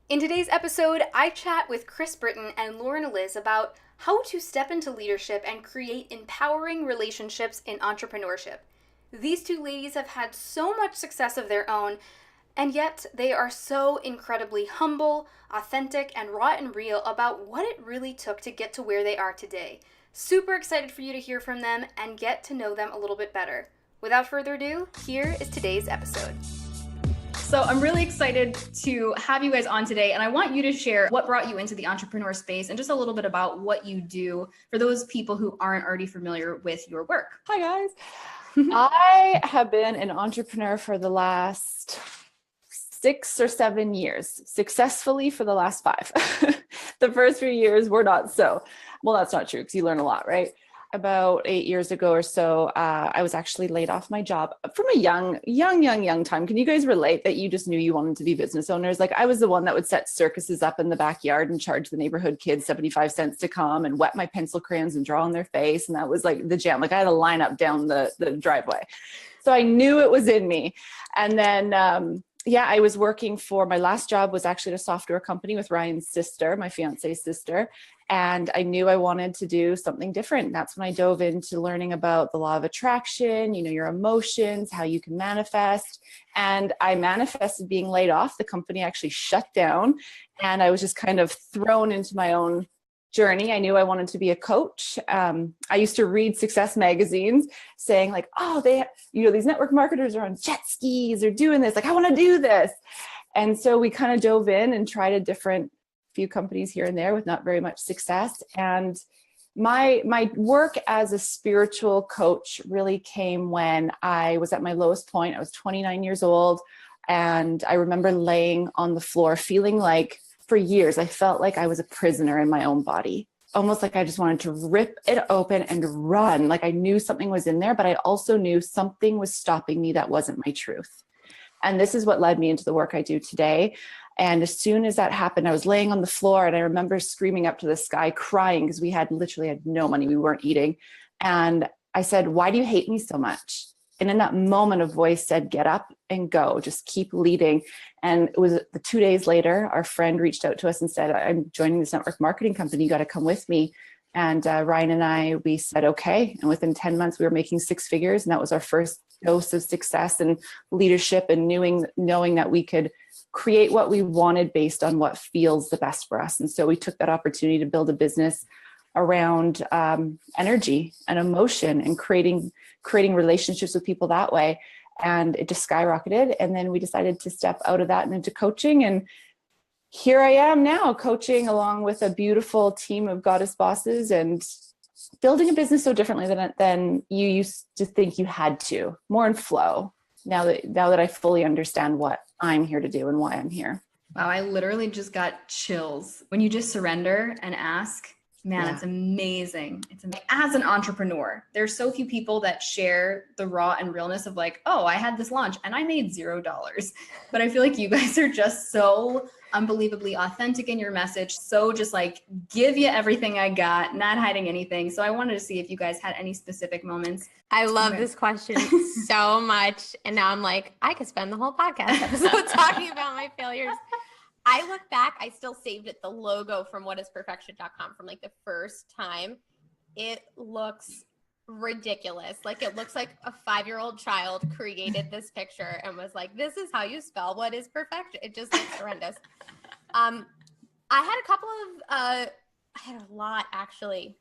In today's episode, I chat with Chris Britton and Lauren Liz about how to step into leadership and create empowering relationships in entrepreneurship. These two ladies have had so much success of their own, and yet they are so incredibly humble, authentic, and raw and real about what it really took to get to where they are today. Super excited for you to hear from them and get to know them a little bit better. Without further ado, here is today's episode. So I'm really excited to have you guys on today, and I want you to share what brought you into the entrepreneur space and just a little bit about what you do for those people who aren't already familiar with your work. Hi guys. I have been an entrepreneur for the last 6 or 7 years, successfully for the last 5. The first few years were not so. Well, that's not true because you learn a lot, right? About 8 years ago or so, I was actually laid off my job from a young time. Can you guys relate that you just knew you wanted to be business owners? Like I was the one that would set circuses up in the backyard and charge the neighborhood kids 75 cents to come and wet my pencil crayons and draw on their face. And that was like the jam. Like I had a lineup down the driveway. So I knew it was in me. And then, I was working for, my last job was actually at a software company with Ryan's sister, my fiance's sister. And I knew I wanted to do something different. That's when I dove into learning about the law of attraction, your emotions, how you can manifest. And I manifested being laid off. The company actually shut down and I was just kind of thrown into my own journey. I knew I wanted to be a coach. I used to read success magazines saying like, oh, these network marketers are on jet skis, they're doing this. Like, I want to do this. And so we kind of dove in and tried a different few companies here and there with not very much success. And my work as a spiritual coach really came when I was at my lowest point. I was 29 years old. And I remember laying on the floor feeling like for years, I felt like I was a prisoner in my own body, almost like I just wanted to rip it open and run. Like I knew something was in there, but I also knew something was stopping me that wasn't my truth. And this is what led me into the work I do today. And as soon as that happened, I was laying on the floor and I remember screaming up to the sky, crying because we literally had no money. We weren't eating. And I said, why do you hate me so much? And in that moment, a voice said, get up and go, just keep leading. And it was 2 days later, our friend reached out to us and said, I'm joining this network marketing company. You got to come with me. And Ryan and we said, okay. And within 10 months, we were making 6 figures. And that was our first dose of success and leadership and knowing that we could create what we wanted based on what feels the best for us. And so we took that opportunity to build a business around energy and emotion and creating relationships with people that way. And it just skyrocketed. And then we decided to step out of that and into coaching. And here I am now coaching along with a beautiful team of goddess bosses and building a business so differently than you used to think you had to, more in flow now that I fully understand what I'm here to do and why I'm here. Wow, I literally just got chills when you just surrender and ask. Man, yeah. It's amazing. As an entrepreneur, there's so few people that share the raw and realness of like, oh, I had this launch and I made $0. But I feel like you guys are just so unbelievably authentic in your message. So just like give you everything I got, not hiding anything. So I wanted to see if you guys had any specific moments. I love this question so much. And now I'm like, I could spend the whole podcast episode talking about my failures. I look back, I still saved it, the logo from whatisperfection.com from like the first time. It looks ridiculous. Like it looks like a 5-year-old child created this picture and was like, this is how you spell what is perfection. It just looks horrendous. I had a lot actually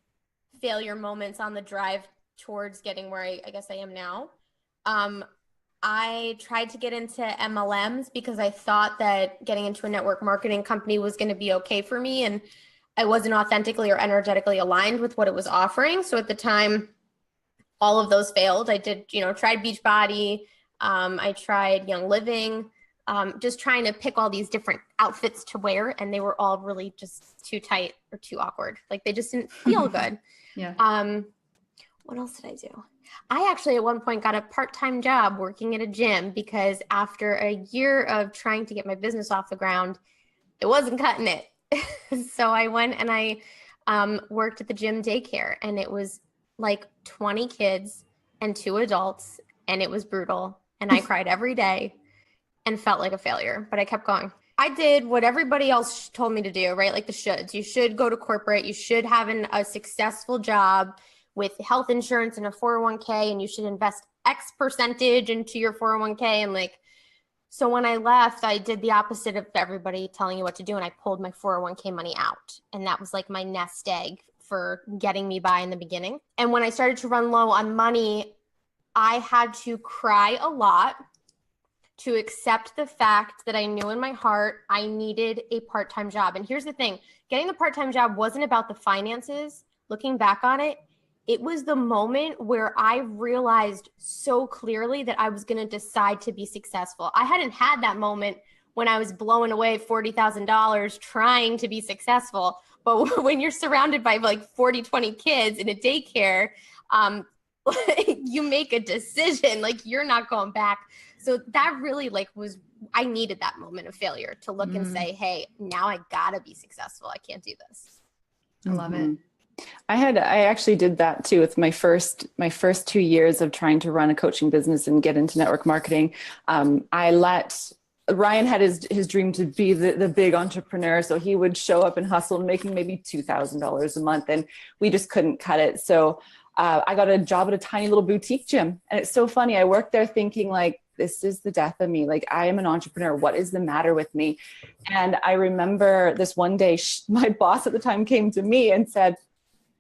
failure moments on the drive towards getting where I guess I am now. I tried to get into MLMs because I thought that getting into a network marketing company was going to be okay for me. And I wasn't authentically or energetically aligned with what it was offering. So at the time, all of those failed. I did, tried Beachbody. I tried Young Living, just trying to pick all these different outfits to wear. And they were all really just too tight or too awkward. Like they just didn't feel good. Yeah. What else did I do? I actually at one point got a part-time job working at a gym because after a year of trying to get my business off the ground, it wasn't cutting it. So I went and I worked at the gym daycare, and it was like 20 kids and 2 adults, and it was brutal. And I cried every day and felt like a failure, but I kept going. I did what everybody else told me to do, right? Like the shoulds. You should go to corporate. You should have a successful job with health insurance and a 401k, and you should invest X percentage into your 401k. And like, so when I left, I did the opposite of everybody telling you what to do, and I pulled my 401k money out. And that was like my nest egg for getting me by in the beginning. And when I started to run low on money, I had to cry a lot to accept the fact that I knew in my heart I needed a part-time job. And here's the thing, getting the part-time job wasn't about the finances. Looking back on it, it was the moment where I realized so clearly that I was going to decide to be successful. I hadn't had that moment when I was blowing away $40,000 trying to be successful. But when you're surrounded by like 20 kids in a daycare, you make a decision, like you're not going back. So that really I needed that moment of failure to look and say, hey, now I gotta be successful. I can't do this. I love it. I actually did that too with my first 2 years of trying to run a coaching business and get into network marketing. Ryan had his dream to be the big entrepreneur. So he would show up and hustle, making maybe $2,000 a month, and we just couldn't cut it. So I got a job at a tiny little boutique gym. And it's so funny. I worked there thinking like, this is the death of me. Like, I am an entrepreneur. What is the matter with me? And I remember this one day, my boss at the time came to me and said,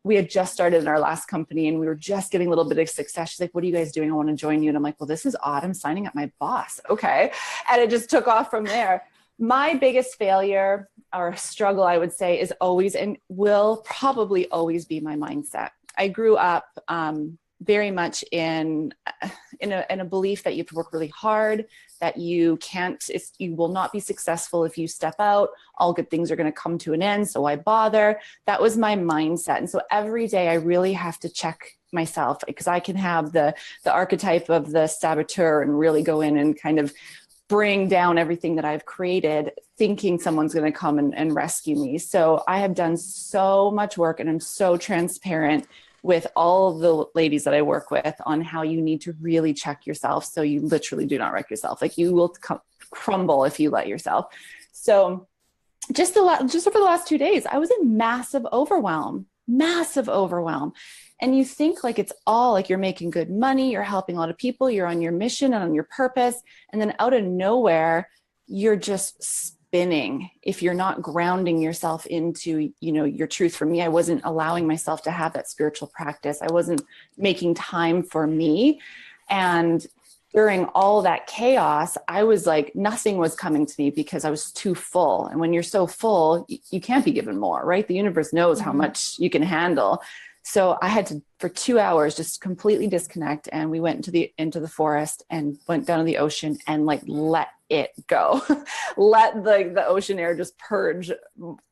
we had just started in our last company and we were just getting a little bit of success. She's like, what are you guys doing? I want to join you. And I'm like, well, this is odd. I'm signing up my boss. Okay. And it just took off from there. My biggest failure or struggle, I would say, is always and will probably always be my mindset. I grew up very much in a belief that you have to work really hard, that you will not be successful if you step out. All good things are going to come to an end, so why bother? That was my mindset. And so every day I really have to check myself, because I can have the archetype of the saboteur and really go in and kind of bring down everything that I've created, thinking someone's going to come and rescue me. So I have done so much work, and I'm so transparent with all the ladies that I work with on how you need to really check yourself, so you literally do not wreck yourself. Like, you will crumble if you let yourself. So just over the last 2 days, I was in massive overwhelm. And you think like it's all like you're making good money, you're helping a lot of people, you're on your mission and on your purpose. And then out of nowhere, you're just spinning if you're not grounding yourself into, your truth. For me, I wasn't allowing myself to have that spiritual practice. I wasn't making time for me. And during all that chaos, I was like, nothing was coming to me because I was too full. And when you're so full, you can't be given more, right? The universe knows how much you can handle. So I had to, for 2 hours, just completely disconnect. And we went into the forest and went down to the ocean and like, let it go. Let the ocean air just purge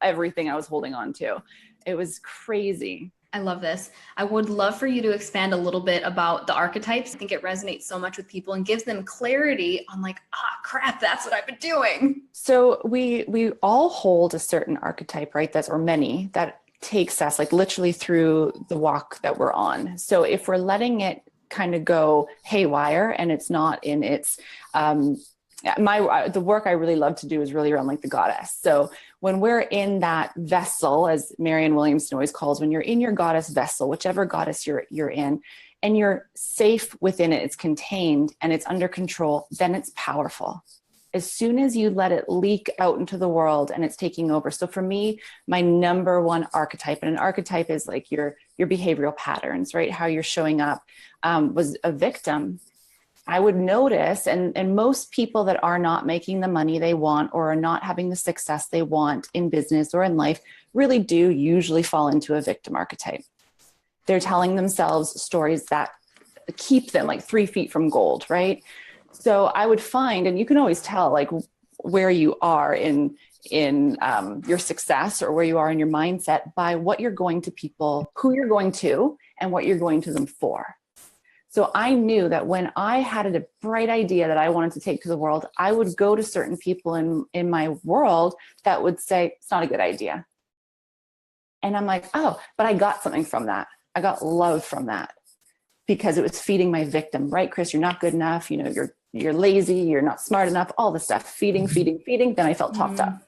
everything I was holding on to. It was crazy. I love this. I would love for you to expand a little bit about the archetypes. I think it resonates so much with people and gives them clarity on like, crap, that's what I've been doing. So we all hold a certain archetype, right? Or many that takes us like literally through the walk that we're on. So if we're letting it kind of go haywire and it's not in its, the work I really love to do is really around like the goddess. So when we're in that vessel, as Marianne Williamson always calls, when you're in your goddess vessel, whichever goddess you're in, and you're safe within it, it's contained and it's under control, then it's powerful. As soon as you let it leak out into the world and it's taking over. So for me, my number one archetype, and an archetype is like your behavioral patterns, right? How you're showing up, was a victim. I would notice, and most people that are not making the money they want or are not having the success they want in business or in life really do usually fall into a victim archetype. They're telling themselves stories that keep them like 3 feet from gold, right? So I would find, and you can always tell like where you are in your success or where you are in your mindset by what you're going to people, who you're going to, and what you're going to them for. So I knew that when I had a bright idea that I wanted to take to the world, I would go to certain people in my world that would say, it's not a good idea. And I'm like, oh, but I got something from that. I got love from that because it was feeding my victim, right? Chris, you're not good enough. You're you're lazy, you're not smart enough, all the stuff, feeding, then I felt topped up.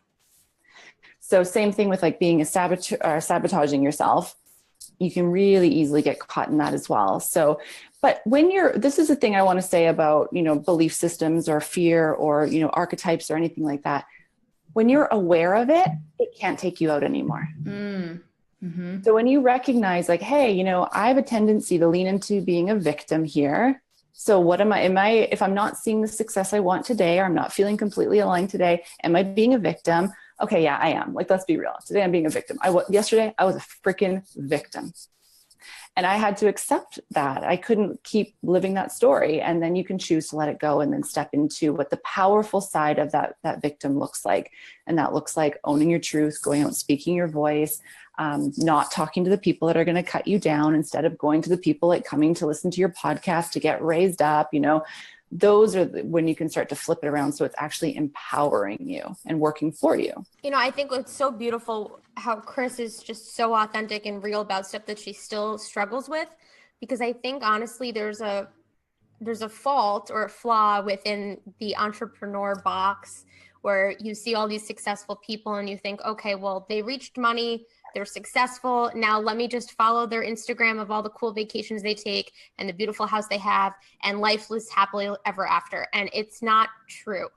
So same thing with like being sabotaging yourself. You can really easily get caught in that as well. So, but this is the thing I want to say about, belief systems or fear or, archetypes or anything like that. When you're aware of it, it can't take you out anymore. Mm-hmm. So when you recognize like, hey, I have a tendency to lean into being a victim here. So what if I'm not seeing the success I want today, or I'm not feeling completely aligned today, am I being a victim? Okay, yeah, I am. Like, let's be real. Today I'm being a victim. Yesterday I was a freaking victim. And I had to accept that. I couldn't keep living that story. And then you can choose to let it go and then step into what the powerful side of that victim looks like. And that looks like owning your truth, going out, speaking your voice, not talking to the people that are going to cut you down, instead of going to the people like coming to listen to your podcast to get raised up. Those are when you can start to flip it around. So it's actually empowering you and working for you. I think it's so beautiful how Chris is just so authentic and real about stuff that she still struggles with, because I think honestly, there's a fault or a flaw within the entrepreneur box where you see all these successful people and you think, okay, well, they reached money, they're successful. Now let me just follow their Instagram of all the cool vacations they take and the beautiful house they have, and life lives happily ever after. And it's not true.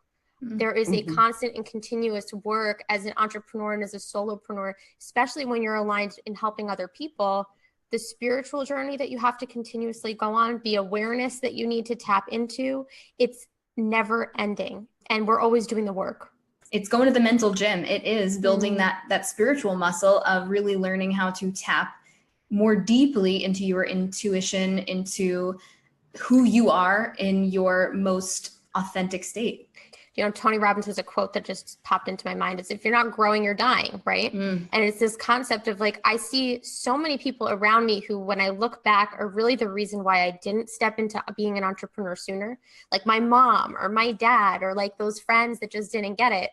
There is a constant and continuous work as an entrepreneur and as a solopreneur, especially when you're aligned in helping other people. The spiritual journey that you have to continuously go on, the awareness that you need to tap into, it's never ending. And we're always doing the work. It's going to the mental gym. It is building that spiritual muscle of really learning how to tap more deeply into your intuition, into who you are in your most authentic state. Tony Robbins has a quote that just popped into my mind. It's, if you're not growing, you're dying, right? And it's this concept of like, I see so many people around me who, when I look back, are really the reason why I didn't step into being an entrepreneur sooner. Like my mom or my dad, or like those friends that just didn't get it.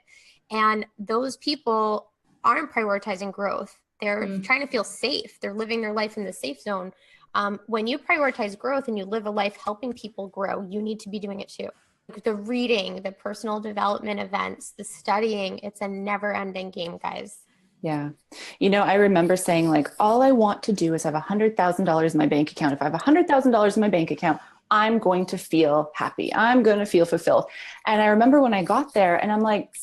And those people aren't prioritizing growth. They're trying to feel safe. They're living their life in the safe zone. When you prioritize growth and you live a life helping people grow, you need to be doing it too. The reading, the personal development events, the studying, it's a never ending game, guys. Yeah. I remember saying like, all I want to do is have $100,000 in my bank account. If I have $100,000 in my bank account, I'm going to feel happy. I'm going to feel fulfilled. And I remember when I got there and I'm like,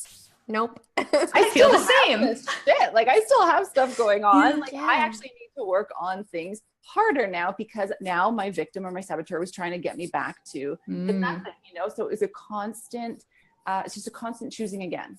nope. I feel the same shit. Like I still have stuff going on. Like Yeah. I actually need to work on things harder now, because now my victim or my saboteur was trying to get me back to the method, so it's a constant, it's just a constant choosing again,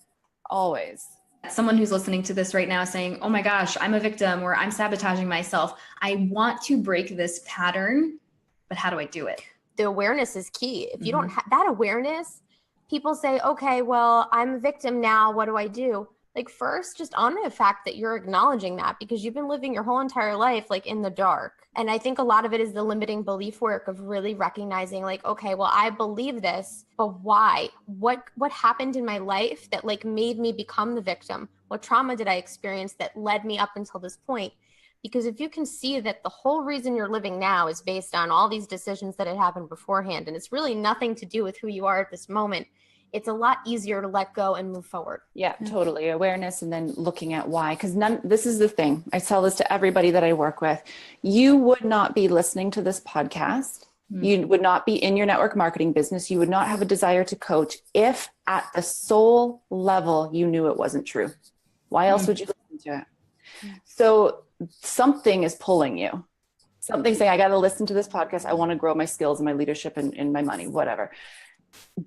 always. Someone who's listening to this right now saying, oh my gosh, I'm a victim, or I'm sabotaging myself. I want to break this pattern, but how do I do it? The awareness is key. If you don't have that awareness, people say, okay, well, I'm a victim now. What do I do? Like, first, just honor the fact that you're acknowledging that, because you've been living your whole entire life like in the dark. And I think a lot of it is the limiting belief work of really recognizing like, okay, well, I believe this, but why? What happened in my life that like made me become the victim? What trauma did I experience that led me up until this point? Because if you can see that the whole reason you're living now is based on all these decisions that had happened beforehand, and it's really nothing to do with who you are at this moment, it's a lot easier to let go and move forward. Yeah, totally. Awareness, and then looking at why. Because this is the thing. I tell this to everybody that I work with. You would not be listening to this podcast. You would not be in your network marketing business. You would not have a desire to coach if at the soul level you knew it wasn't true. Why else would you listen to it? So something is pulling you. Something saying, I got to listen to this podcast. I want to grow my skills and my leadership and my money, whatever.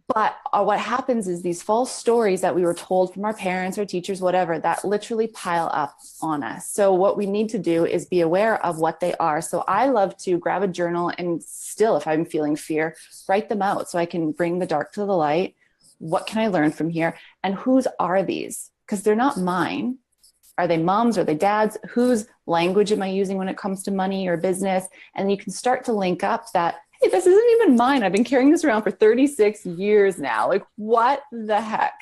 But what happens is these false stories that we were told from our parents or teachers, whatever, that literally pile up on us. So what we need to do is be aware of what they are. So I love to grab a journal and still, if I'm feeling fear, write them out so I can bring the dark to the light. What can I learn from here? And whose are these? Because they're not mine. Are they moms? Are they dads? Whose language am I using when it comes to money or business? And you can start to link up that, hey, this isn't even mine. I've been carrying this around for 36 years now. Like, what the heck?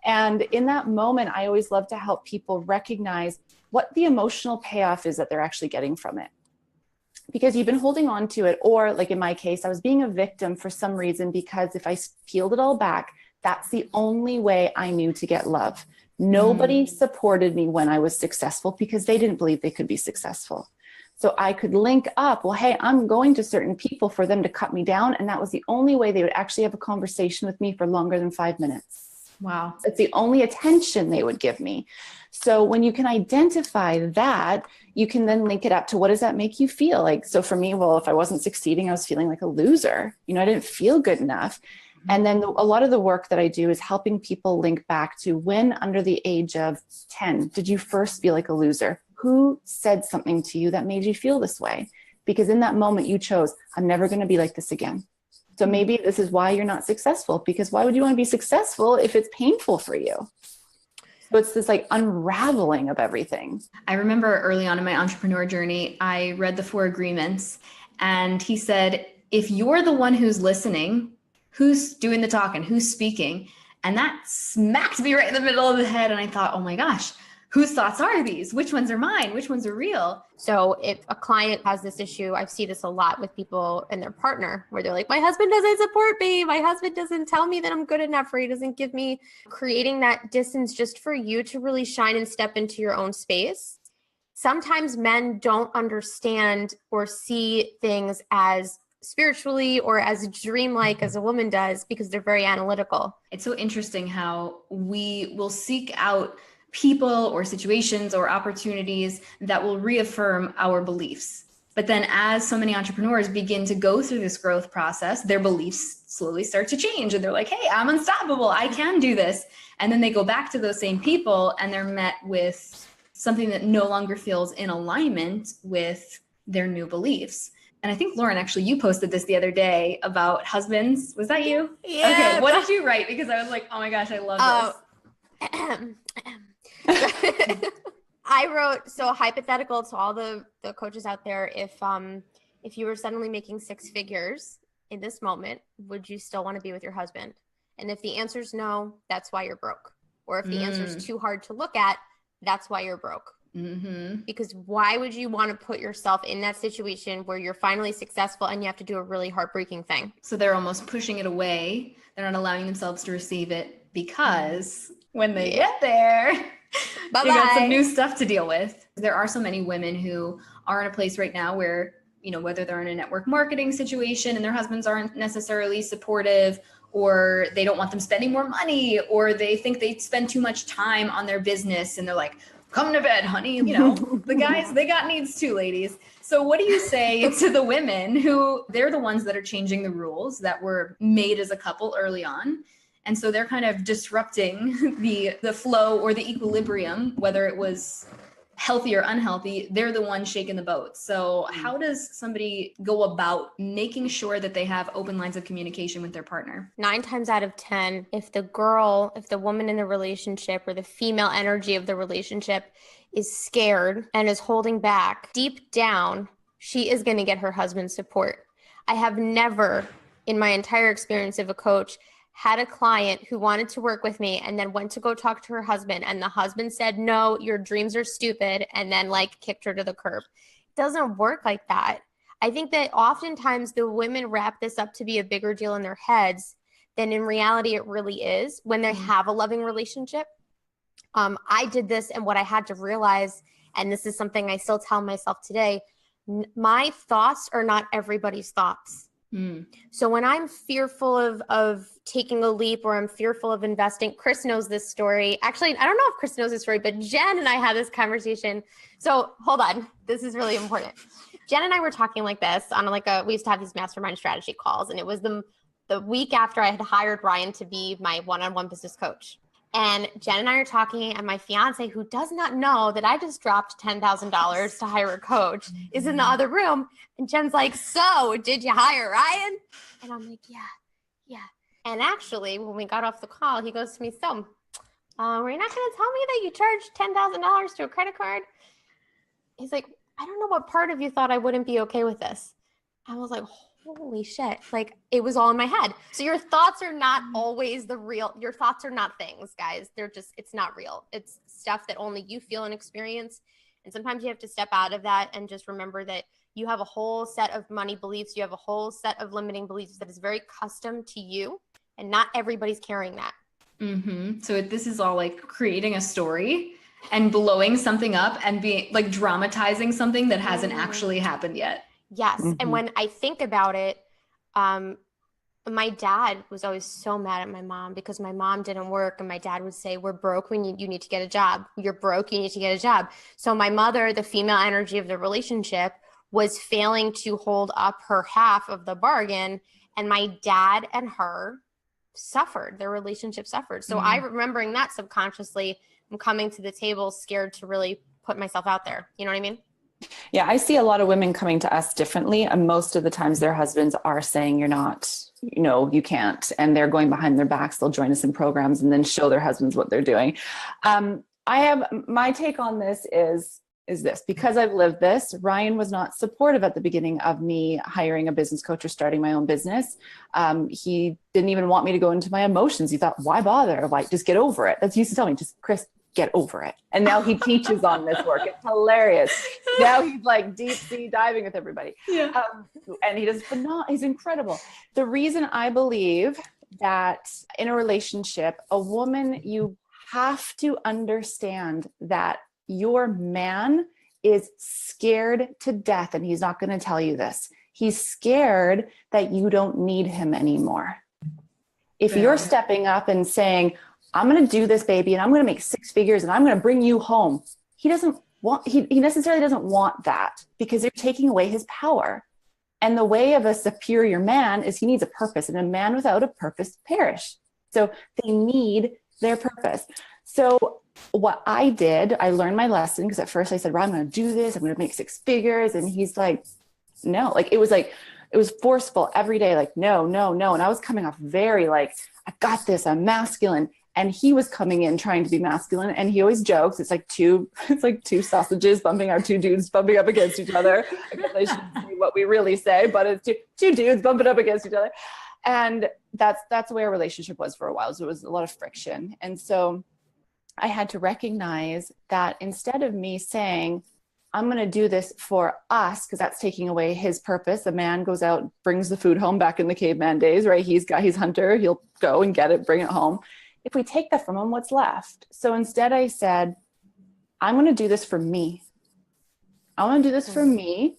And in that moment, I always love to help people recognize what the emotional payoff is that they're actually getting from it. because you've been holding on to it. Or like in my case, I was being a victim for some reason, because if I peeled it all back, that's the only way I knew to get love. Nobody supported me when I was successful because they didn't believe they could be successful. So I could link up, well, hey, I'm going to certain people for them to cut me down. And that was the only way they would actually have a conversation with me for longer than 5 minutes. Wow. It's the only attention they would give me. So when you can identify that, you can then link it up to, what does that make you feel like? So for me, well, if I wasn't succeeding, I was feeling like a loser. I didn't feel good enough. And then a lot of the work that I do is helping people link back to, when under the age of 10 did you first feel like a loser? Who said something to you that made you feel this way? Because in that moment you chose, I'm never going to be like this again. So maybe this is why you're not successful, because why would you want to be successful if it's painful for you? So it's this like unraveling of everything. I remember early on in my entrepreneur journey, I read the 4 Agreements, and he said, if you're the one who's listening, who's doing the talking, who's speaking? And that smacked me right in the middle of the head. And I thought, oh my gosh, whose thoughts are these? Which ones are mine? Which ones are real? So if a client has this issue, I see this a lot with people and their partner, where they're like, my husband doesn't support me. My husband doesn't tell me that I'm good enough, or he doesn't give me, creating that distance just for you to really shine and step into your own space. Sometimes men don't understand or see things as spiritually or as dreamlike as a woman does, because they're very analytical. It's so interesting how we will seek out people or situations or opportunities that will reaffirm our beliefs. But then as so many entrepreneurs begin to go through this growth process, their beliefs slowly start to change. And they're like, hey, I'm unstoppable. I can do this. And then they go back to those same people and they're met with something that no longer feels in alignment with their new beliefs. And I think, Lauren, actually, you posted this the other day about husbands. Was that you? Yeah. Okay. What did you write? Because I was like, oh my gosh, I love this. I wrote, so hypothetical to all the coaches out there, if you were suddenly making 6 figures in this moment, would you still want to be with your husband? And if the answer is no, that's why you're broke. Or if the answer is too hard to look at, that's why you're broke. Because why would you want to put yourself in that situation where you're finally successful and you have to do a really heartbreaking thing? So they're almost pushing it away. They're not allowing themselves to receive it, because when they get there, you got some new stuff to deal with. There are so many women who are in a place right now where, whether they're in a network marketing situation and their husbands aren't necessarily supportive, or they don't want them spending more money, or they think they spend too much time on their business and they're like, come to bed, honey. The guys, they got needs too, ladies. So what do you say to the women who, they're the ones that are changing the rules that were made as a couple early on? And so they're kind of disrupting the flow or the equilibrium, whether it was healthy or unhealthy. They're the ones shaking the boat. So how does somebody go about making sure that they have open lines of communication with their partner? 9 times out of 10, if the woman in the relationship, or the female energy of the relationship, is scared and is holding back, deep down, she is going to get her husband's support. I have never, in my entire experience of a coach, had a client who wanted to work with me and then went to go talk to her husband, and the husband said, no, your dreams are stupid, and then kicked her to the curb. It doesn't work like that. I think that oftentimes the women wrap this up to be a bigger deal in their heads than in reality it really is when they have a loving relationship. I did this, and what I had to realize, and this is something I still tell myself today, my thoughts are not everybody's thoughts. So when I'm fearful of taking a leap, or I'm fearful of investing, Chris knows this story. Actually, I don't know if Chris knows this story, but Jen and I had this conversation. So hold on. This is really important. Jen and I were talking like this on we used to have these mastermind strategy calls. And it was the week after I had hired Ryan to be my one-on-one business coach. And Jen and I are talking, and my fiance, who does not know that I just dropped $10,000 to hire a coach, is in the other room. And Jen's like, so did you hire Ryan? And I'm like, yeah. And actually, when we got off the call, he goes to me, so were you not going to tell me that you charged $10,000 to a credit card? He's like, I don't know what part of you thought I wouldn't be okay with this. I was like, holy shit. It was all in my head. So your thoughts are not always your thoughts are not things, guys. It's not real. It's stuff that only you feel and experience. And sometimes you have to step out of that and just remember that you have a whole set of money beliefs. You have a whole set of limiting beliefs that is very custom to you, and not everybody's carrying that. So this is all like creating a story and blowing something up and being like dramatizing something that hasn't actually happened yet. Yes. And when I think about it, my dad was always so mad at my mom because my mom didn't work, and my dad would say, we're broke, you need to get a job. You're broke, you need to get a job. So my mother, the female energy of the relationship, was failing to hold up her half of the bargain, and my dad and her suffered. Their relationship suffered. So I remembering that subconsciously, I'm coming to the table scared to really put myself out there. You know what I mean? Yeah, I see a lot of women coming to us differently, and most of the times their husbands are saying you're not, you can't, and they're going behind their backs. They'll join us in programs and then show their husbands what they're doing. I have my take on this is this, because I've lived this. Ryan was not supportive at the beginning of me hiring a business coach or starting my own business. He didn't even want me to go into my emotions. He thought, why bother? Like, just get over it. That's he used to tell me, just Chris, get over it. And now he teaches on this work. It's hilarious. Now he's like deep sea diving with everybody. Yeah. And he does he's incredible. The reason I believe that in a relationship, a woman, you have to understand that your man is scared to death, and he's not going to tell you this. He's scared that you don't need him anymore. If you're stepping up and saying, I'm going to do this, baby, and I'm going to make 6 figures, and I'm going to bring you home, he necessarily doesn't want that, because you're taking away his power. And the way of a superior man is he needs a purpose, and a man without a purpose perish. So they need their purpose. So what I did, I learned my lesson, because at first I said, well, I'm going to do this. I'm going to make 6 figures. And he's like, no, it was forceful every day. Like, no. And I was coming off very like, I got this, I'm masculine. And he was coming in trying to be masculine. And he always jokes, it's like two sausages bumping, our 2 dudes bumping up against each other. I guess I shouldn't say what we really say, but it's two dudes bumping up against each other. And that's the way our relationship was for a while. So it was a lot of friction. And so I had to recognize that instead of me saying, I'm going to do this for us, because that's taking away his purpose. The man goes out, brings the food home back in the caveman days, right? He's hunter. He'll go and get it, bring it home. If we take that from him, what's left? So instead I said, I'm going to do this for me. I want to do this for me.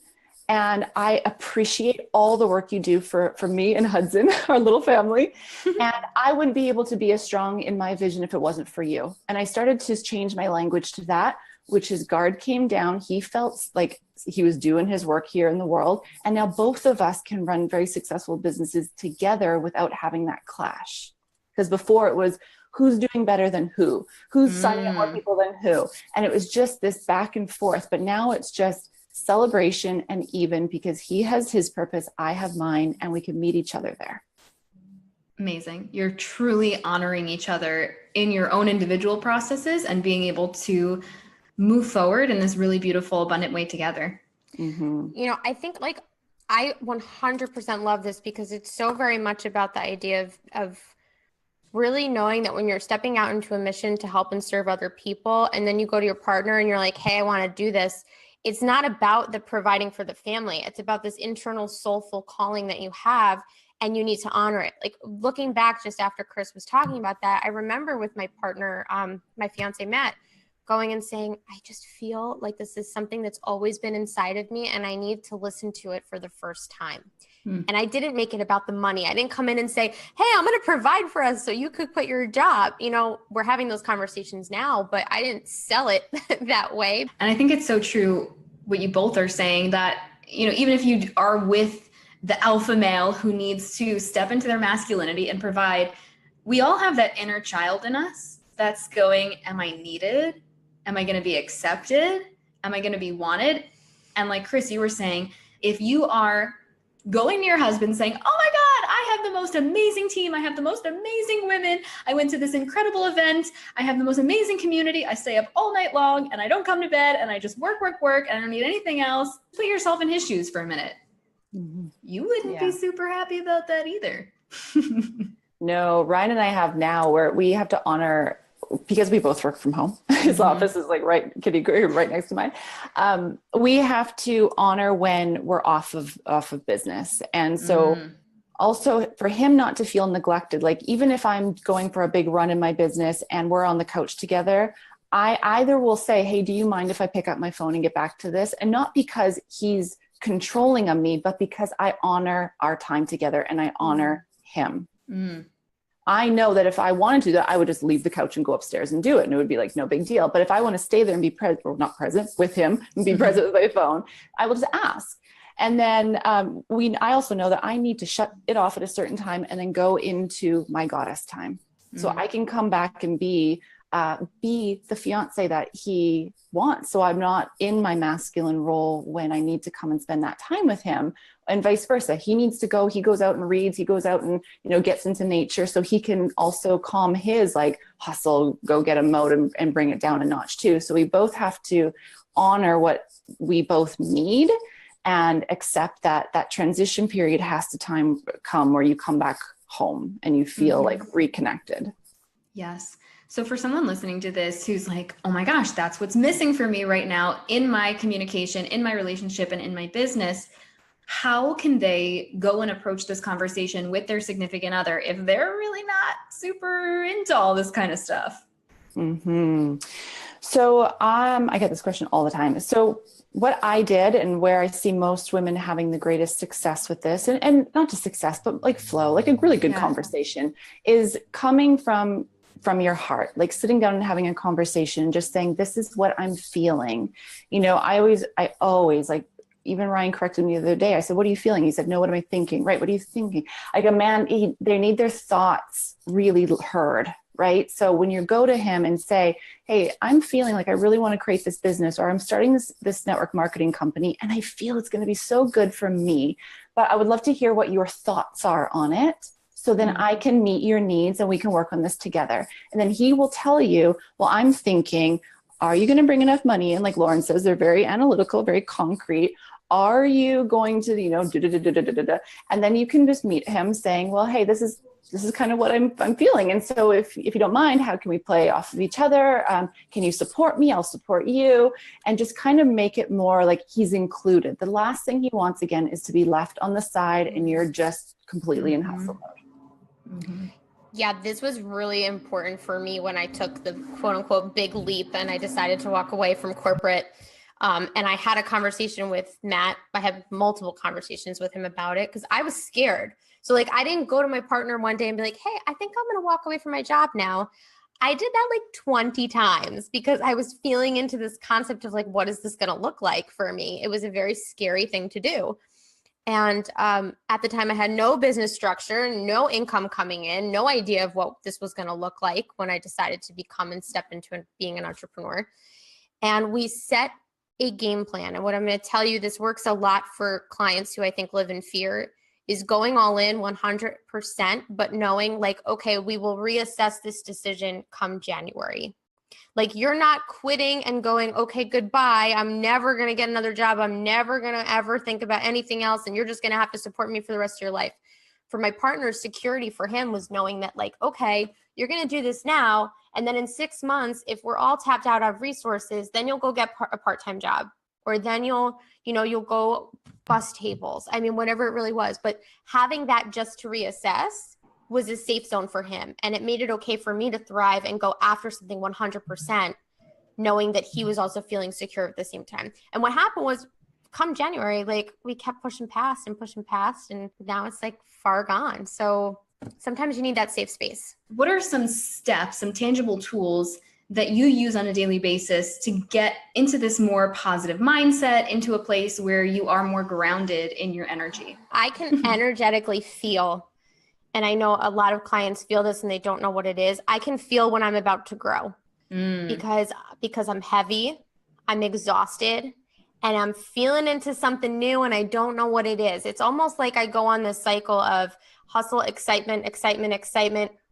And I appreciate all the work you do for me and Hudson, our little family. And I wouldn't be able to be as strong in my vision if it wasn't for you. And I started to change my language to that, which his guard came down. He felt like he was doing his work here in the world. And now both of us can run very successful businesses together without having that clash. Because before it was, who's doing better than who? Who's signing up more people than who? And it was just this back and forth. But now it's just celebration and even, because he has his purpose, I have mine, and we can meet each other there. Amazing. You're truly honoring each other in your own individual processes and being able to move forward in this really beautiful, abundant way together. Mm-hmm. I think I 100% love this, because it's so very much about the idea of really knowing that when you're stepping out into a mission to help and serve other people, and then you go to your partner and you're like, hey, I want to do this. It's not about the providing for the family. It's about this internal soulful calling that you have, and you need to honor it. Like, looking back just after Chris was talking about that, I remember with my partner, my fiance, Matt, going and saying, I just feel like this is something that's always been inside of me, and I need to listen to it for the first time. And I didn't make it about the money. I didn't come in and say, hey, I'm going to provide for us so you could quit your job. We're having those conversations now, but I didn't sell it that way. And I think it's so true what you both are saying, that, even if you are with the alpha male who needs to step into their masculinity and provide, we all have that inner child in us that's going, am I needed? Am I going to be accepted? Am I going to be wanted? And like Chris, you were saying, if you are going to your husband saying, oh my God, I have the most amazing team. I have the most amazing women. I went to this incredible event. I have the most amazing community. I stay up all night long and I don't come to bed and I just work, and I don't need anything else. Put yourself in his shoes for a minute. Mm-hmm. You wouldn't be super happy about that either. No, Ryan and I have now where we have to honor because we both work from home, his office is like right next to mine. We have to honor when we're off of business. And so also for him not to feel neglected, like even if I'm going for a big run in my business and we're on the couch together, I either will say, hey, do you mind if I pick up my phone and get back to this? And not because he's controlling of me, but because I honor our time together and I honor him. I know that if I wanted to do that, I would just leave the couch and go upstairs and do it. And it would be like no big deal. But if I want to stay there and be present, or not present with him and be present with my phone, I will just ask. And then I also know that I need to shut it off at a certain time and then go into my goddess time. So I can come back and be the fiance that he wants. So I'm not in my masculine role when I need to come and spend that time with him, and vice versa. He needs to go, he goes out and reads, he goes out and, gets into nature so he can also calm his like hustle, go get a mode and bring it down a notch too. So we both have to honor what we both need and accept that transition period has to come where you come back home and you feel like reconnected. Yes. So for someone listening to this who's like, oh my gosh, that's what's missing for me right now in my communication, in my relationship, and in my business, how can they go and approach this conversation with their significant other if they're really not super into all this kind of stuff? So I get this question all the time. So what I did and where I see most women having the greatest success with this, and not just success, but like flow, like a really good conversation, is coming from your heart, like sitting down and having a conversation, just saying, this is what I'm feeling. I always like, even Ryan corrected me the other day. I said, what are you feeling? He said, no, what am I thinking? Right. What are you thinking? Like a man, they need their thoughts really heard. Right. So when you go to him and say, hey, I'm feeling like I really want to create this business, or I'm starting this network marketing company, and I feel it's going to be so good for me, but I would love to hear what your thoughts are on it. So then I can meet your needs and we can work on this together. And then he will tell you, well, I'm thinking, are you going to bring enough money in? Like Lauren says, they're very analytical, very concrete. Are you going to, and then you can just meet him saying, well, hey, this is kind of what I'm feeling. And so if you don't mind, how can we play off of each other? Can you support me? I'll support you. And just kind of make it more like he's included. The last thing he wants, again, is to be left on the side and you're just completely in hustle mode. Yeah, this was really important for me when I took the quote unquote big leap and I decided to walk away from corporate. And I had a conversation with Matt. I had multiple conversations with him about it because I was scared. So like, I didn't go to my partner one day and be like, hey, I think I'm going to walk away from my job now. I did that like 20 times because I was feeling into this concept of like, what is this going to look like for me? It was a very scary thing to do. And at the time I had no business structure, no income coming in, no idea of what this was going to look like when I decided to become and step into being an entrepreneur. And we set a game plan. And what I'm going to tell you, this works a lot for clients who I think live in fear, is going all in 100%, but knowing like, okay, we will reassess this decision come January. Like you're not quitting and going, okay, goodbye. I'm never going to get another job. I'm never going to ever think about anything else. And you're just going to have to support me for the rest of your life. For my partner's security for him was knowing that like, okay, you're going to do this now. And then in 6 months, if we're all tapped out of resources, then you'll go get a part-time job, or then you'll go bus tables. I mean, whatever it really was, but having that just to reassess was a safe zone for him. And it made it okay for me to thrive and go after something 100%, knowing that he was also feeling secure at the same time. And what happened was come January, like we kept pushing past, and now it's like far gone. So sometimes you need that safe space. What are some steps, some tangible tools that you use on a daily basis to get into this more positive mindset, into a place where you are more grounded in your energy? I can energetically feel, and I know a lot of clients feel this and they don't know what it is. I can feel when I'm about to grow because I'm heavy, I'm exhausted, and I'm feeling into something new and I don't know what it is. It's almost like I go on this cycle of hustle, excitement,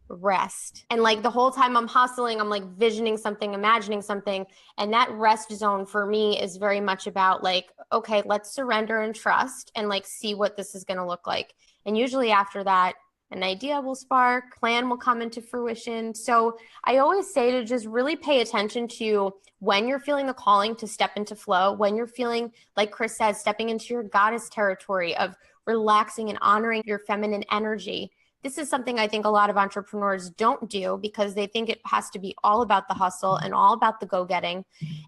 rest. And like the whole time I'm hustling, I'm like visioning something, imagining something. And that rest zone for me is very much about like, okay, let's surrender and trust and like see what this is going to look like. And usually after that, an idea will spark, plan will come into fruition. So I always say to just really pay attention to when you're feeling the calling to step into flow, when you're feeling, like Chris says, stepping into your goddess territory of relaxing and honoring your feminine energy. This is something I think a lot of entrepreneurs don't do because they think it has to be all about the hustle and all about the go-getting.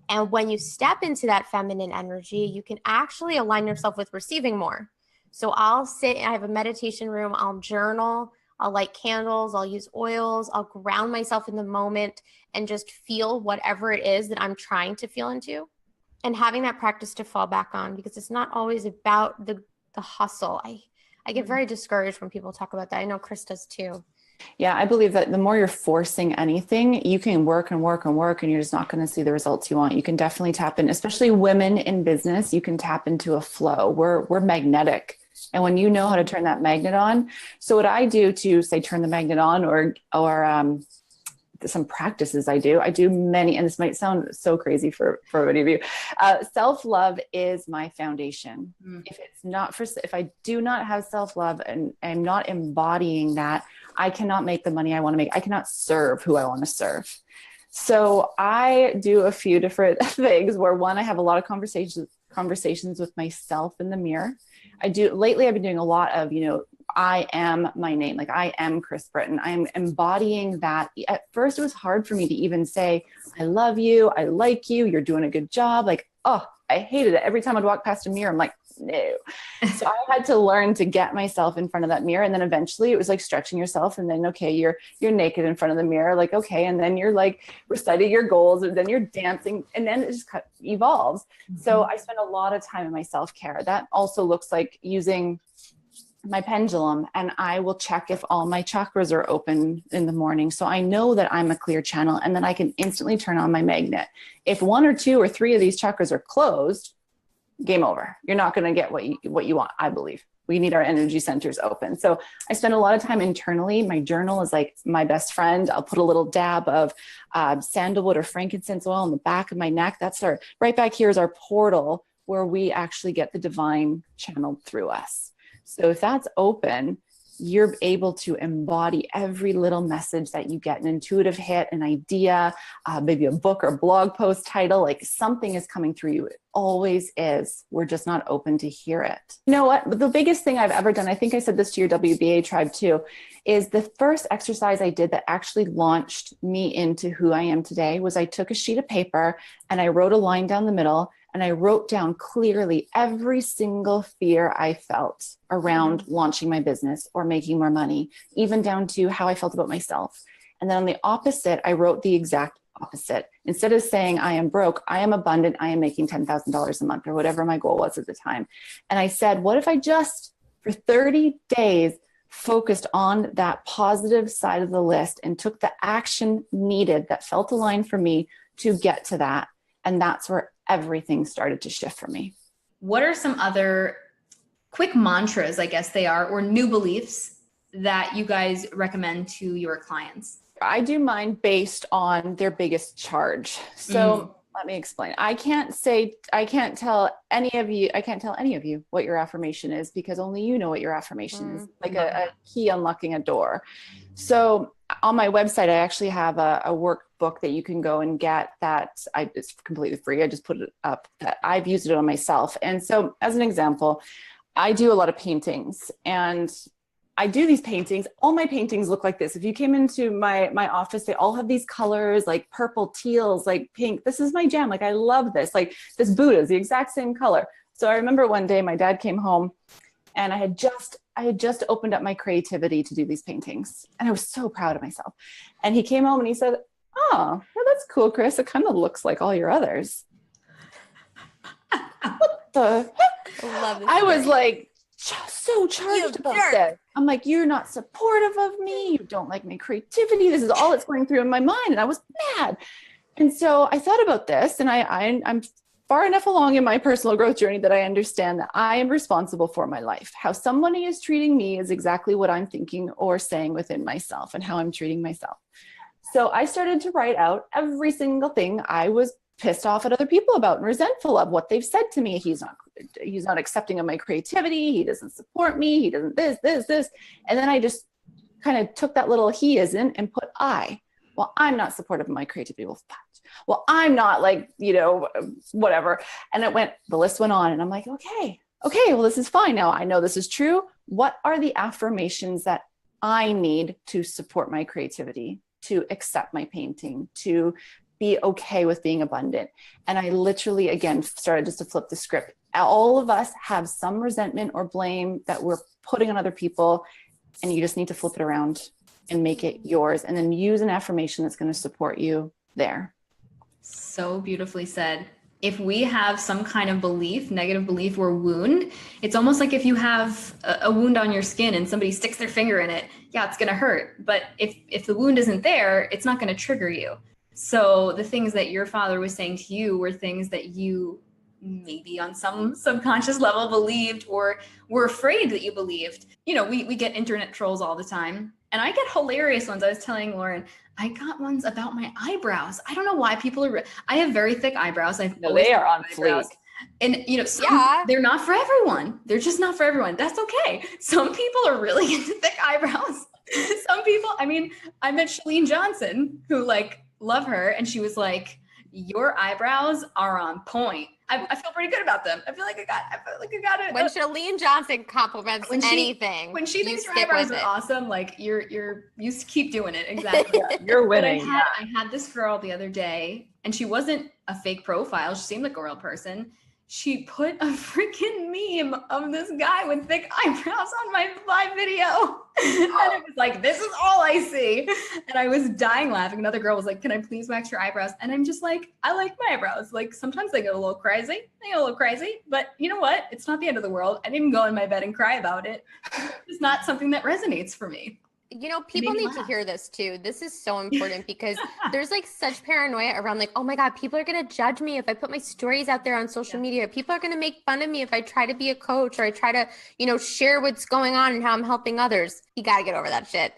And when you step into that feminine energy, you can actually align yourself with receiving more. So I'll sit, I have a meditation room, I'll journal, I'll light candles, I'll use oils, I'll ground myself in the moment and just feel whatever it is that I'm trying to feel into. And having that practice to fall back on, because it's not always about the hustle. I get very discouraged when people talk about that. I know Chris does too. Yeah, I believe that the more you're forcing anything, you can work and work and work, and you're just not going to see the results you want. You can definitely tap in, especially women in business, you can tap into a flow. We're magnetic. And when you know how to turn that magnet on, so what I do to say, turn the magnet on or some practices I do many, and this might sound so crazy for many of you. Self-love is my foundation. If I do not have self-love and I'm not embodying that, I cannot make the money I want to make. I cannot serve who I want to serve. So I do a few different things where one, I have a lot of conversations with myself in the mirror. Lately, I've been doing a lot of, I am my name. Like I am Chris Britton. I'm embodying that. At first, it was hard for me to even say, I love you. I like you. You're doing a good job. Like, oh, I hated it. Every time I'd walk past a mirror, I'm like, no. So I had to learn to get myself in front of that mirror. And then eventually it was like stretching yourself. And then, okay, you're naked in front of the mirror. Like, okay. And then you're like reciting your goals, and then you're dancing, and then it just evolves. Mm-hmm. So I spend a lot of time in my self-care. That also looks like using my pendulum, and I will check if all my chakras are open in the morning. So I know that I'm a clear channel, and then I can instantly turn on my magnet. If 1 or 2 or 3 of these chakras are closed, game over. You're not going to get what you want. I believe we need our energy centers open. So I spend a lot of time internally. My journal is like my best friend. I'll put a little dab of sandalwood or frankincense oil on the back of my neck. Right back here is our portal where we actually get the divine channeled through us. So if that's open, you're able to embody every little message that you get, an intuitive hit, an idea, maybe a book or blog post title, like something is coming through you. It always is. We're just not open to hear it. You know what? The biggest thing I've ever done, I think I said this to your WBA tribe too, is the first exercise I did that actually launched me into who I am today was I took a sheet of paper and I wrote a line down the middle. And I wrote down clearly every single fear I felt around launching my business or making more money, even down to how I felt about myself. And then on the opposite, I wrote the exact opposite. Instead of saying I am broke, I am abundant, I am making $10,000 a month or whatever my goal was at the time. And I said, what if I just for 30 days focused on that positive side of the list and took the action needed that felt aligned for me to get to that? And that's where everything started to shift for me. What are some other quick mantras, I guess they are, or new beliefs that you guys recommend to your clients? I do mine based on their biggest charge. So let me explain. I can't tell any of you what your affirmation is, because only you know what your affirmation is, like a key unlocking a door. So on my website, I actually have a workbook that you can go and get it's completely free. I just put it up that I've used it on myself. And so as an example, I do a lot of paintings, and I do these paintings. All my paintings look like this. If you came into my office, they all have these colors, like purple, teals, like pink. This is my jam. Like, I love this. Like, this Buddha is the exact same color. So I remember one day my dad came home, and I had just opened up my creativity to do these paintings. And I was so proud of myself. And he came home and he said, oh, well, that's cool, Chris. It kind of looks like all your others. What the heck? Love this I story. was like, so charged about this. I'm like, you're not supportive of me. You don't like my creativity. This is all that's going through in my mind. And I was mad. And so I thought about this, and I'm far enough along in my personal growth journey that I understand that I am responsible for my life. How somebody is treating me is exactly what I'm thinking or saying within myself, and how I'm treating myself. So I started to write out every single thing I was pissed off at other people about and resentful of what they've said to me. He's not accepting of my creativity. He doesn't support me. He doesn't this. And then I just kind of took that little he isn't and put I. Well, I'm not supportive of my creativity. Well, I'm not like, whatever. And the list went on and I'm like, okay, well, this is fine. Now I know this is true. What are the affirmations that I need to support my creativity, to accept my painting, to be okay with being abundant? And I literally, again, started just to flip the script. All of us have some resentment or blame that we're putting on other people, and you just need to flip it around and make it yours, and then use an affirmation that's going to support you there. So beautifully said. If we have some kind of belief, negative belief or wound, it's almost like if you have a wound on your skin and somebody sticks their finger in it, yeah, it's going to hurt. But if the wound isn't there, it's not going to trigger you. So the things that your father was saying to you were things that you maybe on some subconscious level believed or were afraid that you believed. We get internet trolls all the time. And I get hilarious ones. I was telling Lauren, I got ones about my eyebrows. I don't know why people I have very thick eyebrows. They are on fleek. And they're not for everyone. They're just not for everyone. That's okay. Some people are really into thick eyebrows. Some people, I met Shalene Johnson, who love her. And she was like, your eyebrows are on point. I feel pretty good about them. I feel like I got it. When Shalene Johnson compliments anything, when she thinks your eyebrows are awesome, you keep doing it. Exactly. Yeah, you're winning. I had this girl the other day, and she wasn't a fake profile. She seemed like a real person. She put a freaking meme of this guy with thick eyebrows on my live video. And it was like, this is all I see. And I was dying laughing. Another girl was like, can I please wax your eyebrows? And I'm just like, I like my eyebrows. Sometimes they get a little crazy. But you know what? It's not the end of the world. I didn't go in my bed and cry about it. It's not something that resonates for me. People need to hear this too. This is so important because there's such paranoia around oh my God, people are going to judge me if I put my stories out there on social media. People are going to make fun of me if I try to be a coach or I try to, share what's going on and how I'm helping others. You got to get over that shit.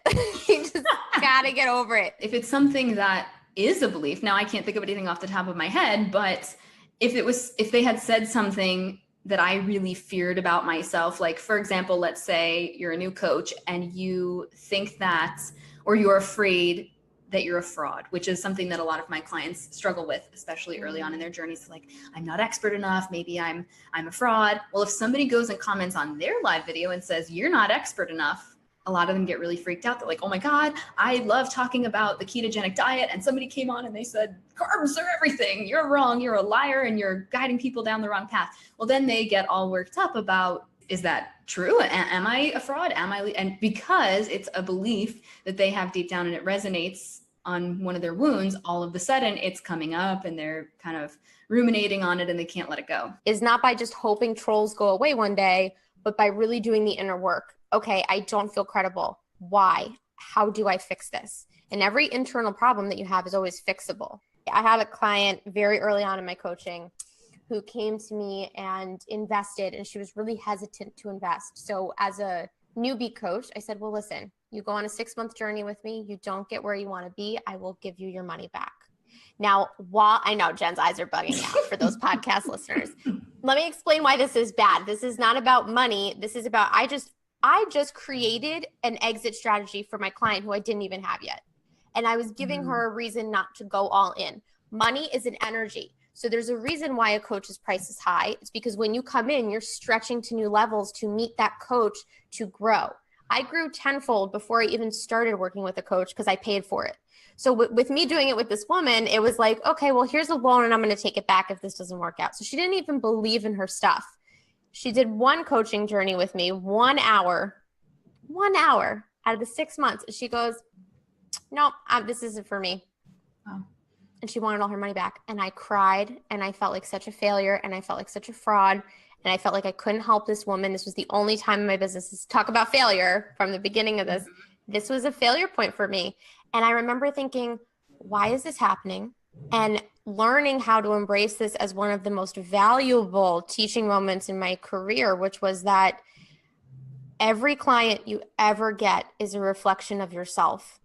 You just got to get over it. If it's something that is a belief, now I can't think of anything off the top of my head, but if they had said something that I really feared about myself. For example, let's say you're a new coach and you think that, or you're afraid that you're a fraud, which is something that a lot of my clients struggle with, especially early on in their journeys. I'm not expert enough. Maybe I'm a fraud. Well, if somebody goes and comments on their live video and says, you're not expert enough, a lot of them get really freaked out. They're like, oh my God, I love talking about the ketogenic diet. And somebody came on and they said, carbs are everything. You're wrong. You're a liar and you're guiding people down the wrong path. Well, then they get all worked up about, is that true? Am I a fraud? And because it's a belief that they have deep down and it resonates on one of their wounds, all of a sudden it's coming up and they're kind of ruminating on it and they can't let it go. Is not by just hoping trolls go away one day, but by really doing the inner work. Okay, I don't feel credible. Why? How do I fix this? And every internal problem that you have is always fixable. I had a client very early on in my coaching who came to me and invested, and she was really hesitant to invest. So as a newbie coach, I said, well, listen, you go on a 6-month journey with me. You don't get where you want to be. I will give you your money back. Now, while I know Jen's eyes are bugging out for those podcast listeners, let me explain why this is bad. This is not about money. This is about, I just created an exit strategy for my client who I didn't even have yet. And I was giving her a reason not to go all in. Money is an energy. So there's a reason why a coach's price is high. It's because when you come in, you're stretching to new levels to meet that coach to grow. I grew tenfold before I even started working with a coach because I paid for it. So with me doing it with this woman, it was like, okay, well, here's a loan and I'm going to take it back if this doesn't work out. So she didn't even believe in her stuff. She did one coaching journey with me, 1 hour out of the 6 months. She goes, no, this isn't for me. Oh. And she wanted all her money back. And I cried and I felt like such a failure and I felt like such a fraud. And I felt like I couldn't help this woman. This was the only time in my business to talk about failure from the beginning of this. This was a failure point for me. And I remember thinking, why is this happening? And learning how to embrace this as one of the most valuable teaching moments in my career, which was that every client you ever get is a reflection of yourself.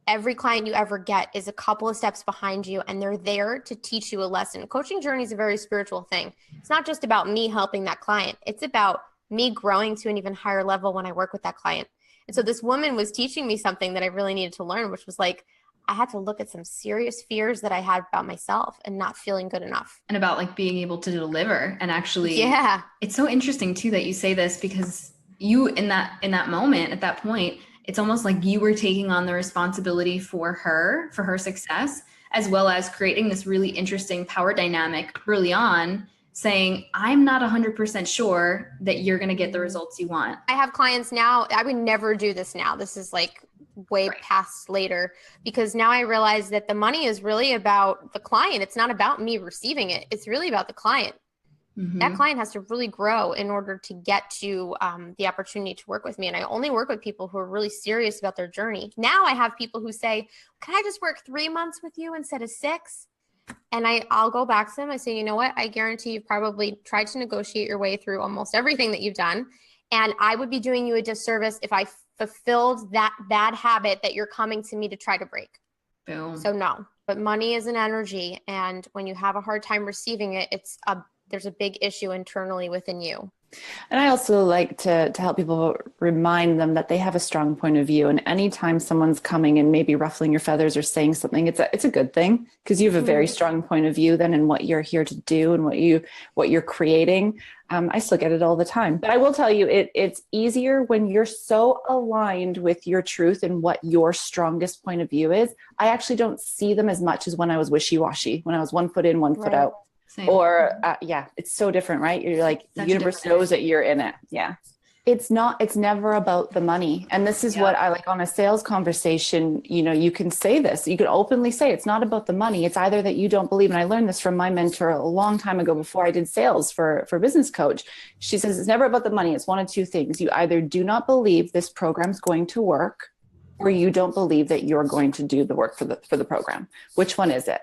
Every client you ever get is a couple of steps behind you, and they're there to teach you a lesson. Coaching journey is a very spiritual thing. It's not just about me helping that client. It's about me growing to an even higher level when I work with that client. And so this woman was teaching me something that I really needed to learn, which was like, I had to look at some serious fears that I had about myself and not feeling good enough. And about like being able to deliver and actually, yeah, it's so interesting too that you say this, because you in that moment, at that point, it's almost like you were taking on the responsibility for her success, as well as creating this really interesting power dynamic early on, saying, I'm not 100% sure that you're going to get the results you want. I have clients now. I would never do this now. This is like way past later, because now I realize that the money is really about the client. It's not about me receiving it. It's really about the client. That client has to really grow in order to get to the opportunity to work with me. And I only work with people who are really serious about their journey. Now I have people who say, can I just work 3 months with you instead of 6? And I'll go back to them. I say, you know what? I guarantee you've probably tried to negotiate your way through almost everything that you've done. And I would be doing you a disservice if I fulfilled that bad habit that you're coming to me to try to break. Boom. So no, but money is an energy. And when you have a hard time receiving it, there's a big issue internally within you. And I also like to help people remind them that they have a strong point of view. And anytime someone's coming and maybe ruffling your feathers or saying something, it's a good thing, because you have a very strong point of view then in what you're here to do and what you're creating. I still get it all the time. But I will tell you, it's easier when you're so aligned with your truth and what your strongest point of view is. I actually don't see them as much as when I was wishy-washy, when I was 1 foot in, 1 foot out. Same. Or it's so different, right? You're like, the universe knows that you're in it. Yeah. It's never about the money. And this is what I like on a sales conversation. You can say this, you can openly say it's not about the money. It's either that you don't believe. And I learned this from my mentor a long time ago before I did sales for business coach. She says, it's never about the money. It's one of two things. You either do not believe this program's going to work, or you don't believe that you're going to do the work for the program. Which one is it?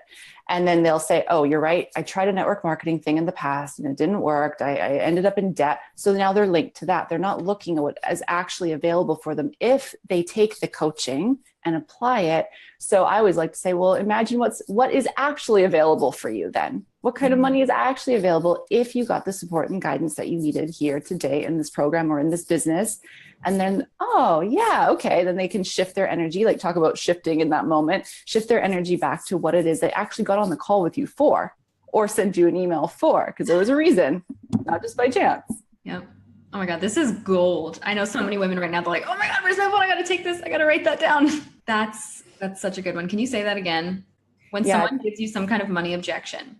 And then they'll say, oh, you're right. I tried a network marketing thing in the past and it didn't work. I ended up in debt. So now they're linked to that. They're not looking at what is actually available for them if they take the coaching and apply it. So I always like to say, well, imagine what is actually available for you then. What kind of money is actually available if you got the support and guidance that you needed here today in this program or in this business? And then, oh yeah, okay. Then they can shift their energy, like talk about shifting in that moment, shift their energy back to what it is they actually got on the call with you for, or send you an email for, because there was a reason, not just by chance. Yep. Oh my God, this is gold. I know so many women right now, they're like, oh my God, where's my phone? I got to take this. I got to write that down. That's such a good one. Can you say that again? When someone gives you some kind of money objection.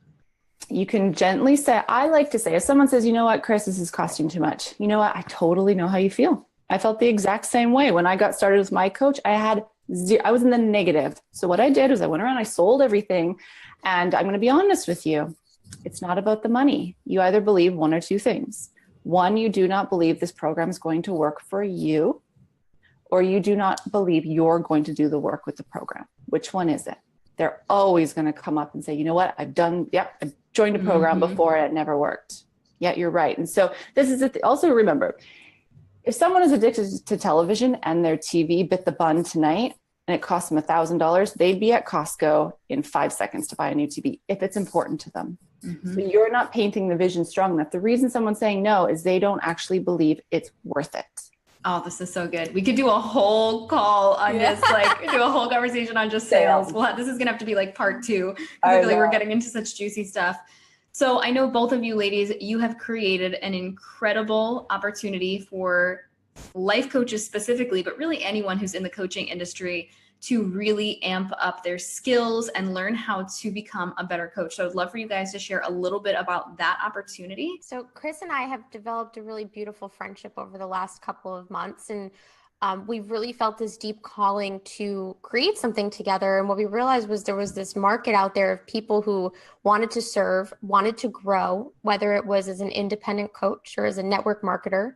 You can gently say, I like to say, if someone says, you know what, Chris, this is costing too much. You know what? I totally know how you feel. I felt the exact same way. When I got started with my coach, I was in the negative. So what I did was I went around, I sold everything. And I'm going to be honest with you. It's not about the money. You either believe one or two things. One, you do not believe this program is going to work for you, or you do not believe you're going to do the work with the program. Which one is it? They're always going to come up and say, you know what, I've joined a program before and it never worked. Yeah, you're right. And so this is it. Also remember, if someone is addicted to television and their TV bit the bun tonight and it costs them $1,000, they'd be at Costco in 5 seconds to buy a new TV if it's important to them. So you're not painting the vision strong enough. The reason someone's saying no is they don't actually believe it's worth it. Oh, this is so good. We could do a whole call on just do a whole conversation on just sales. Well, this is going to have to be like part 2. I feel like we're getting into such juicy stuff. So I know both of you ladies, you have created an incredible opportunity for life coaches specifically, but really anyone who's in the coaching industry to really amp up their skills and learn how to become a better coach. So I would love for you guys to share a little bit about that opportunity. So Chris and I have developed a really beautiful friendship over the last couple of months. And we've really felt this deep calling to create something together. And what we realized was there was this market out there of people who wanted to serve, wanted to grow, whether it was as an independent coach or as a network marketer,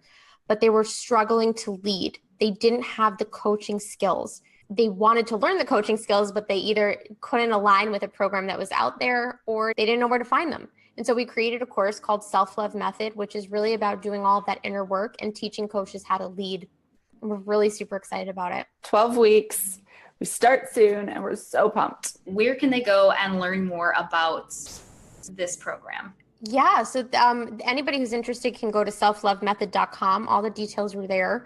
but they were struggling to lead. They didn't have the coaching skills. They wanted to learn the coaching skills, but they either couldn't align with a program that was out there or they didn't know where to find them. And so we created a course called SelfLove Method, which is really about doing all of that inner work and teaching coaches how to lead. And we're really super excited about it. 12 weeks. We start soon and we're so pumped. Where can they go and learn more about this program? Yeah, so anybody who's interested can go to selflovemethod.com. All the details are there.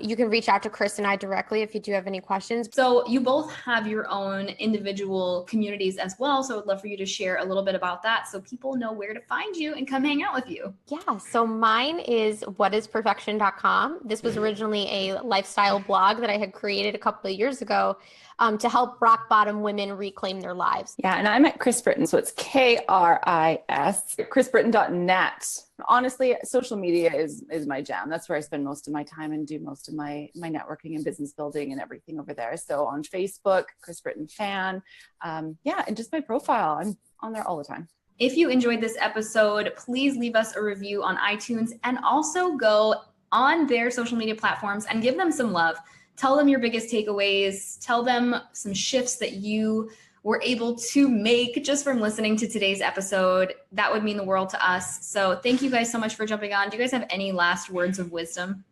You can reach out to Chris and I directly if you do have any questions. So you both have your own individual communities as well. So I'd love for you to share a little bit about that so people know where to find you and come hang out with you. Yeah, so mine is whatisperfection.com. This was originally a lifestyle blog that I had created a couple of years ago to help rock bottom women reclaim their lives. Yeah, and I'm at Chris Britton, so it's KRIS, chrisbritton.net. Honestly, social media is my jam. That's where I spend most of my time and do most of my networking and business building and everything over there. So on Facebook, Chris Britton fan. And just my profile. I'm on there all the time. If you enjoyed this episode, please leave us a review on iTunes and also go on their social media platforms and give them some love. Tell them your biggest takeaways. Tell them some shifts that you were able to make just from listening to today's episode. That would mean the world to us. So thank you guys so much for jumping on. Do you guys have any last words of wisdom?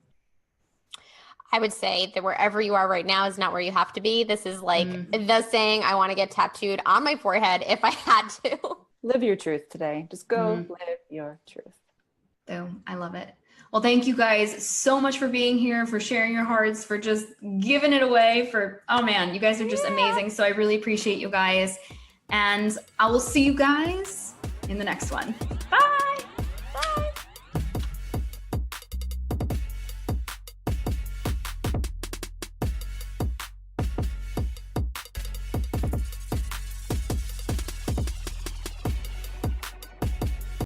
I would say that wherever you are right now is not where you have to be. This is like the saying I want to get tattooed on my forehead if I had to. Live your truth today. Just go live your truth. Oh, I love it. Well, thank you guys so much for being here, for sharing your hearts, for just giving it away, oh man, you guys are just amazing. So I really appreciate you guys. And I will see you guys in the next one. Bye.